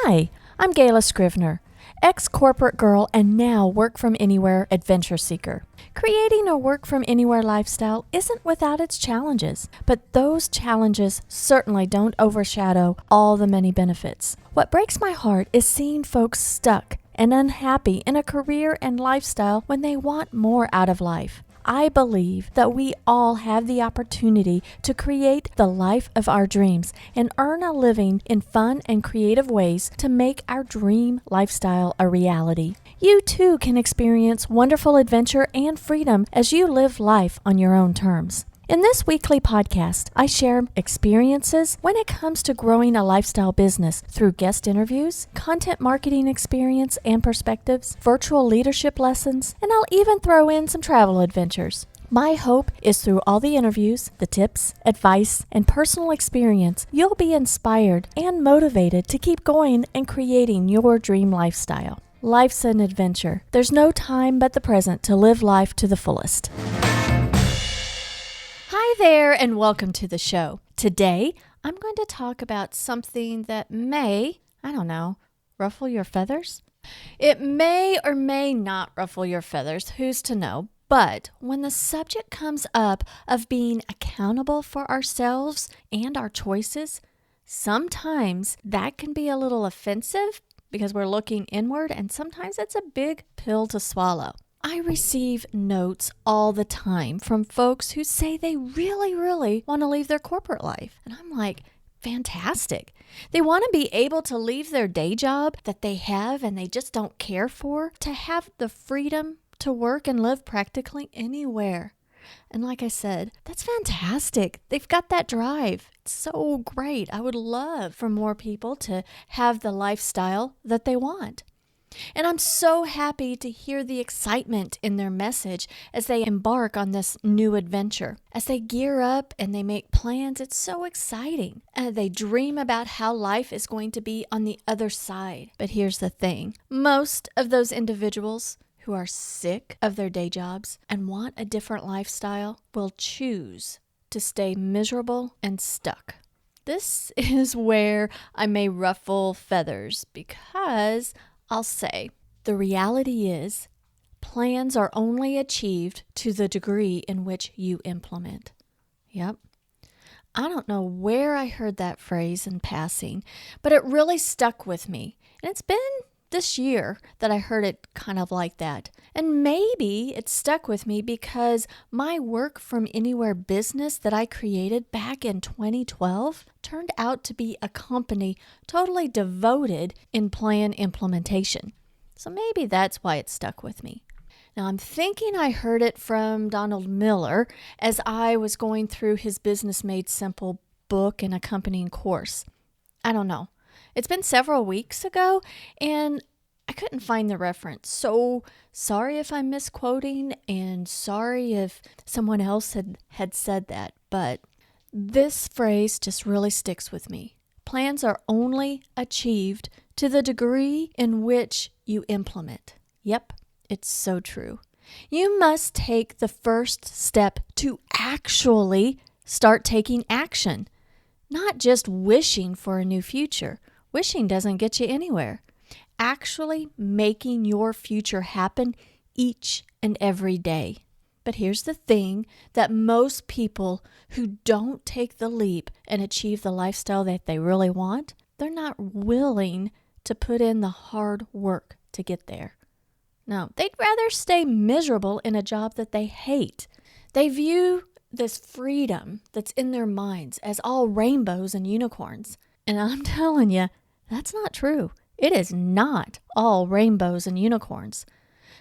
Hi, I'm Gayla Scrivener, ex-corporate girl and now work-from-anywhere adventure seeker. Creating a work-from-anywhere lifestyle isn't without its challenges, but those challenges certainly don't overshadow all the many benefits. What breaks my heart is seeing folks stuck and unhappy in a career and lifestyle when they want more out of life. I believe that we all have the opportunity to create the life of our dreams and earn a living in fun and creative ways to make our dream lifestyle a reality. You too can experience wonderful adventure and freedom as you live life on your own terms. In this weekly podcast, I share experiences when it comes to growing a lifestyle business through guest interviews, content marketing experience and perspectives, virtual leadership lessons, and I'll even throw in some travel adventures. My hope is through all the interviews, the tips, advice, and personal experience, you'll be inspired and motivated to keep going and creating your dream lifestyle. Life's an adventure. There's no time but the present to live life to the fullest. Hi there, and welcome to the show. Today, I'm going to talk about something that may, ruffle your feathers? It may or may not ruffle your feathers, who's to know? But when the subject comes up of being accountable for ourselves and our choices, sometimes that can be a little offensive because we're looking inward, and sometimes it's a big pill to swallow. I receive notes all the time from folks who say they really want to leave their corporate life. And I'm like, fantastic. They want to be able to leave their day job that they have and they just don't care for, to have the freedom to work and live practically anywhere. And like I said, that's fantastic. They've got that drive. It's so great. I would love for more people to have the lifestyle that they want. And I'm so happy to hear the excitement in their message as they embark on this new adventure. As they gear up and they make plans, it's so exciting. They dream about how life is going to be on the other side. But here's the thing. Most of those individuals who are sick of their day jobs and want a different lifestyle will choose to stay miserable and stuck. This is where I may ruffle feathers because I'll say, the reality is, plans are only achieved to the degree in which you implement. Yep. I don't know where I heard that phrase in passing, but it really stuck with me. And it's been this year that I heard it kind of like that. And maybe it stuck with me because my work from anywhere business that I created back in 2012 turned out to be a company totally devoted in plan implementation. So maybe that's why it stuck with me. Now I'm thinking I heard it from Donald Miller as I was going through his Business Made Simple book and accompanying course. I don't know. It's been several weeks ago, and I couldn't find the reference. So sorry if I'm misquoting, and sorry if someone else had said that. But this phrase just really sticks with me. Plans are only achieved to the degree in which you implement. Yep, it's so true. You must take the first step to actually start taking action, not just wishing for a new future. Wishing doesn't get you anywhere. Actually making your future happen each and every day. But here's the thing that most people who don't take the leap and achieve the lifestyle that they really want, they're not willing to put in the hard work to get there. No, they'd rather stay miserable in a job that they hate. They view this freedom that's in their minds as all rainbows and unicorns. And I'm telling you, that's not true. It is not all rainbows and unicorns.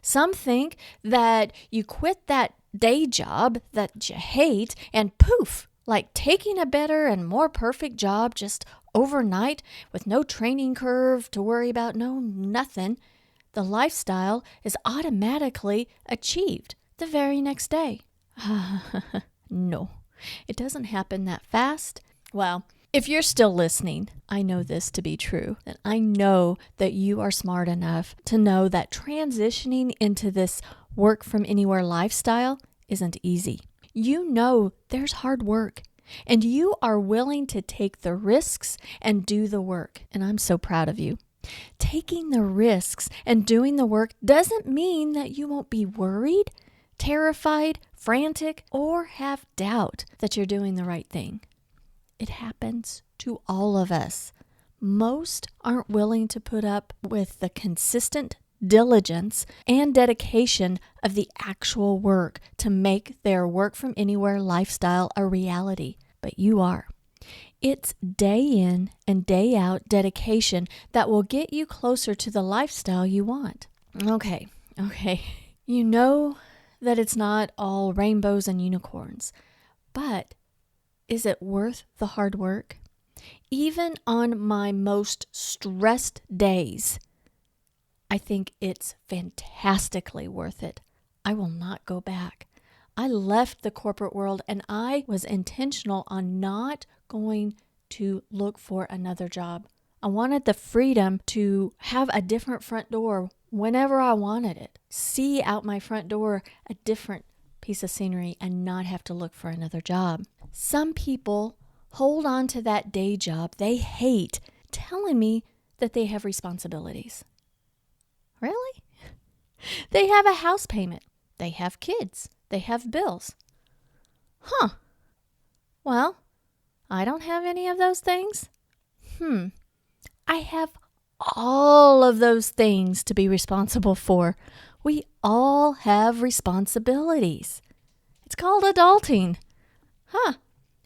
Some think that you quit that day job that you hate and poof, like taking a better and more perfect job just overnight with no training curve to worry about, no nothing, the lifestyle is automatically achieved the very next day. No, it doesn't happen that fast. Well, if you're still listening, I know this to be true. And I know that you are smart enough to know that transitioning into this work from anywhere lifestyle isn't easy. You know there's hard work, and you are willing to take the risks and do the work. And I'm so proud of you. Taking the risks and doing the work doesn't mean that you won't be worried, terrified, frantic, or have doubt that you're doing the right thing. It happens to all of us. Most aren't willing to put up with the consistent diligence and dedication of the actual work to make their work from anywhere lifestyle a reality, but you are. It's day in and day out dedication that will get you closer to the lifestyle you want. Okay. You know that it's not all rainbows and unicorns, but is it worth the hard work? Even on my most stressed days, I think it's fantastically worth it. I will not go back. I left the corporate world and I was intentional on not going to look for another job. I wanted the freedom to have a different front door whenever I wanted it. See out my front door a different piece of scenery and not have to look for another job. Some people hold on to that day job they hate, telling me that they have responsibilities. Really? They have a house payment. They have kids. They have bills. Well, I don't have any of those things. I have all of those things to be responsible for. We all have responsibilities. It's called adulting.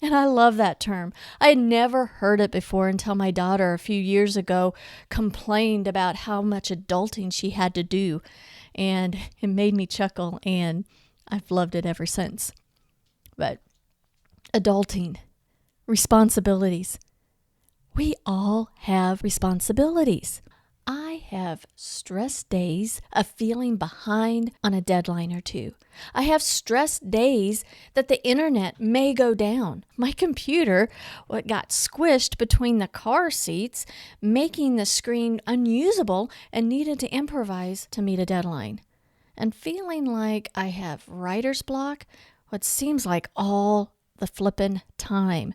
And I love that term. I had never heard it before until my daughter a few years ago complained about how much adulting she had to do. And it made me chuckle, and I've loved it ever since. But adulting, responsibilities. We all have responsibilities. I have stress days of feeling behind on a deadline or two. I have stress days that the internet may go down. My computer got squished between the car seats, making the screen unusable, and needed to improvise to meet a deadline. And feeling like I have writer's block, what seems like all the flippin' time,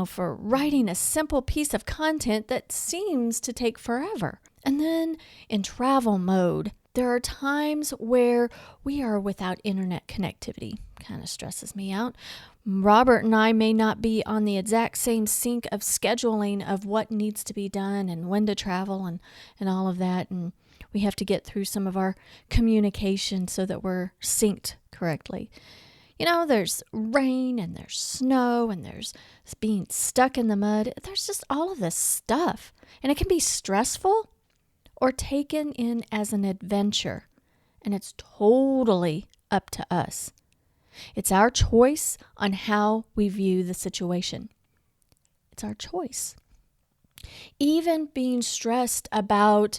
for writing a simple piece of content that seems to take forever. And then in travel mode, there are times where we are without internet connectivity. Kind of stresses me out. Robert and I may not be on the exact same sync of scheduling of what needs to be done and when to travel and all of that. And we have to get through some of our communication so that we're synced correctly. There's rain and there's snow and there's being stuck in the mud. There's just all of this stuff. And it can be stressful or taken in as an adventure. And it's totally up to us. It's our choice on how we view the situation. It's our choice. Even being stressed about,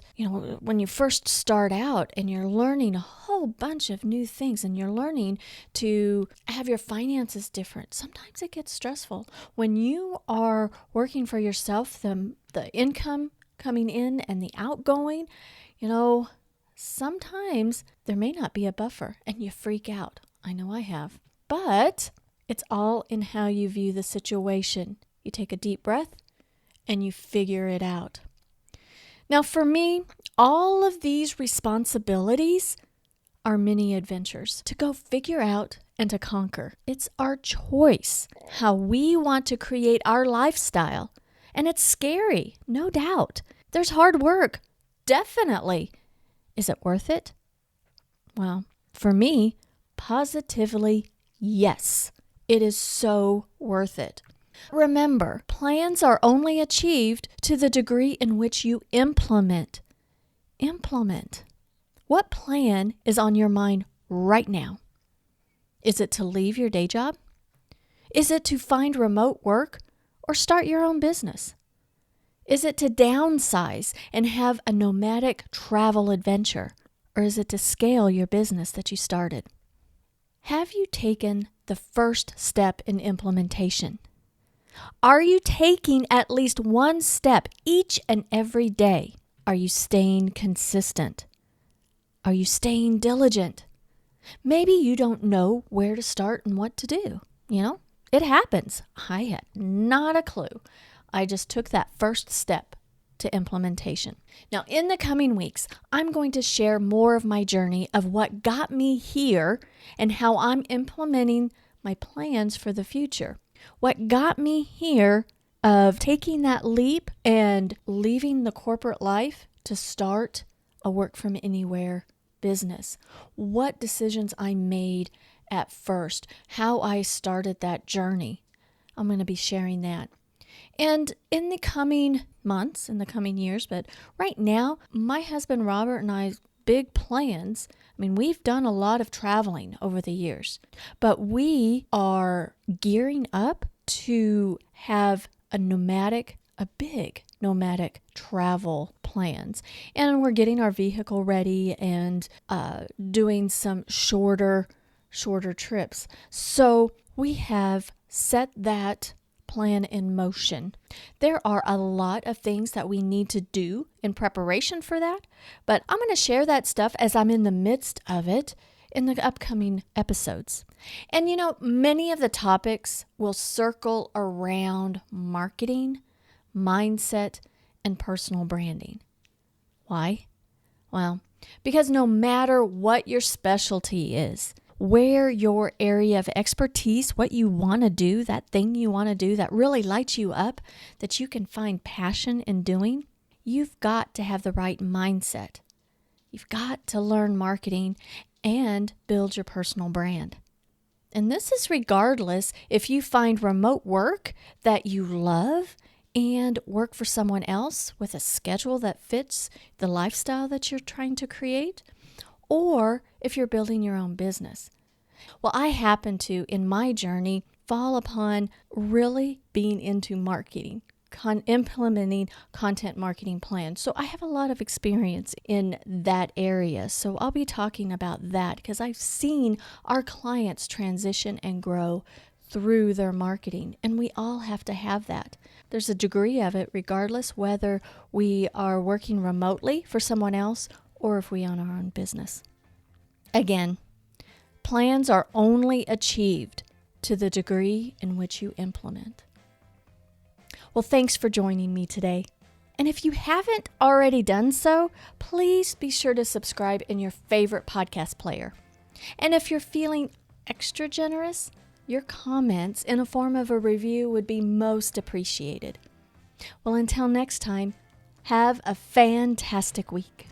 when you first start out and you're learning a whole bunch of new things and you're learning to have your finances different. Sometimes it gets stressful. When you are working for yourself, the income coming in and the outgoing, sometimes there may not be a buffer and you freak out. I know I have. But it's all in how you view the situation. You take a deep breath and you figure it out. Now, for me, all of these responsibilities are mini adventures to go figure out and to conquer. It's our choice how we want to create our lifestyle. And it's scary, no doubt. There's hard work, definitely. Is it worth it? Well, for me, positively, yes. It is so worth it. Remember, plans are only achieved to the degree in which you implement. What plan is on your mind right now? Is it to leave your day job? Is it to find remote work or start your own business? Is it to downsize and have a nomadic travel adventure? Or is it to scale your business that you started? Have you taken the first step in implementation? Are you taking at least one step each and every day? Are you staying consistent? Are you staying diligent? Maybe you don't know where to start and what to do. It happens. I had not a clue. I just took that first step to implementation. Now, in the coming weeks, I'm going to share more of my journey of what got me here and how I'm implementing my plans for the future. What got me here of taking that leap and leaving the corporate life to start a work from anywhere business. What decisions I made at first, how I started that journey. I'm going to be sharing that. And in the coming months, in the coming years, but right now, my husband Robert and I's big plans, we've done a lot of traveling over the years, but we are gearing up to have a big nomadic travel plans. And we're getting our vehicle ready and doing some shorter trips. So we have set that plan in motion. There are a lot of things that we need to do in preparation for that, but I'm going to share that stuff as I'm in the midst of it in the upcoming episodes. And many of the topics will circle around marketing, mindset, and personal branding. Why? Well, because no matter what your specialty is, where your area of expertise, what you want to do, that thing you want to do that really lights you up, that you can find passion in doing, you've got to have the right mindset. You've got to learn marketing and build your personal brand. And this is regardless if you find remote work that you love and work for someone else with a schedule that fits the lifestyle that you're trying to create, or if you're building your own business. Well, I happen to, in my journey, fall upon really being into marketing, implementing content marketing plans. So I have a lot of experience in that area. So I'll be talking about that because I've seen our clients transition and grow through their marketing, and we all have to have that. There's a degree of it regardless whether we are working remotely for someone else or if we own our own business. Again, plans are only achieved to the degree in which you implement. Well, thanks for joining me today. And if you haven't already done so, please be sure to subscribe in your favorite podcast player. And if you're feeling extra generous, your comments in a form of a review would be most appreciated. Well, until next time, have a fantastic week.